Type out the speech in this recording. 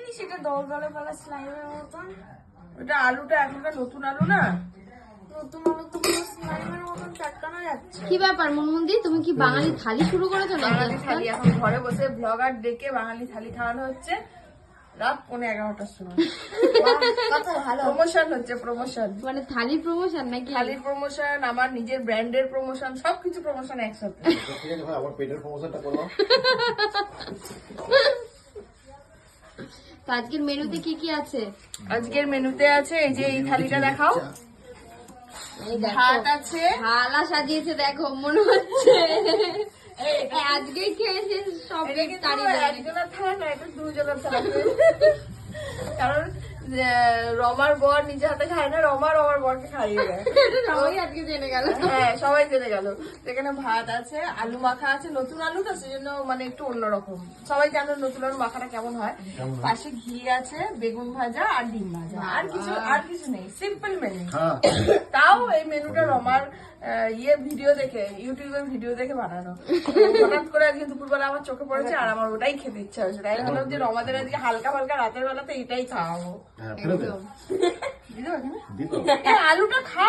কি সেটা দলদলে পালা স্লাইমের মতন? ওটা আলুটা এখনকার নতুন আলু না, নতুন আলু তো পুরো স্লাইমের মতন চটকানো যাচ্ছে। কি ব্যাপার মুনমুন্দি, তুমি কি বাঙালি থালি শুরু করেছো নাকি বাঙালি আজকাল? থালি এখন ঘরে বসে ব্লগার ডেকে বাঙালি থালি খাওয়ানো হচ্ছে রাত 11:30টার সময়। কত ভালো। প্রমোশন হচ্ছে, প্রমোশন, মানে থালি প্রমোশন নাকি? থালির প্রমোশন, আমার নিজের ব্র্যান্ডের প্রমোশন, সবকিছু প্রমোশন একসাথে। ঠিক আছে ভাই, আমার পেটের প্রমোশনটা করলাম। তো আজকের মেনুতে কি কি আছে? আজকের মেনুতে আছে এই যে এই থালিটা দেখাও, এই দেখো, ভাত আছে, থালা সাজিয়েছে দেখো, মনে হচ্ছে আজকে খেয়েছে সব এটা কিন্তু তারিখ। একজনের থালা না, এটা দুজনের থালা। কারণ রমার বর নিজে হাতে খায় না, রমার বরকে খাইয়ে দেয়। সবাই আজকে জেনে গেল। হ্যাঁ, সবাই জেনে গেল। এখানে ভাত আছে, আলু মাখা আছে, নতুন আলু তো সেজন্য মানে একটু অন্যরকম, সবাই জানো নতুন আলু মাখাটা কেমন হয়। পাশে ঘি আছে, বেগুন ভাজা আর ডিম ভাজা, আর কিছু নেই, সিম্পল মেনু। হ্যাঁ, তাও এই মেনুটা রমার ভিডিও দেখে, ইউটিউবের ভিডিও দেখে বানানো। হঠাৎ করে আজকে দুপুরবেলা আমার চোখে পড়েছে আর আমার ওটাই খেতে ইচ্ছা হয়েছে, তাই ভাবলাম যে রমাদের আজকে হালকা হালকা রাতের বেলাতে এটাই খাওয়াবো। হ্যাঁ, ফেলে দে। দিতে পারছি না? দিত। আলুটা খা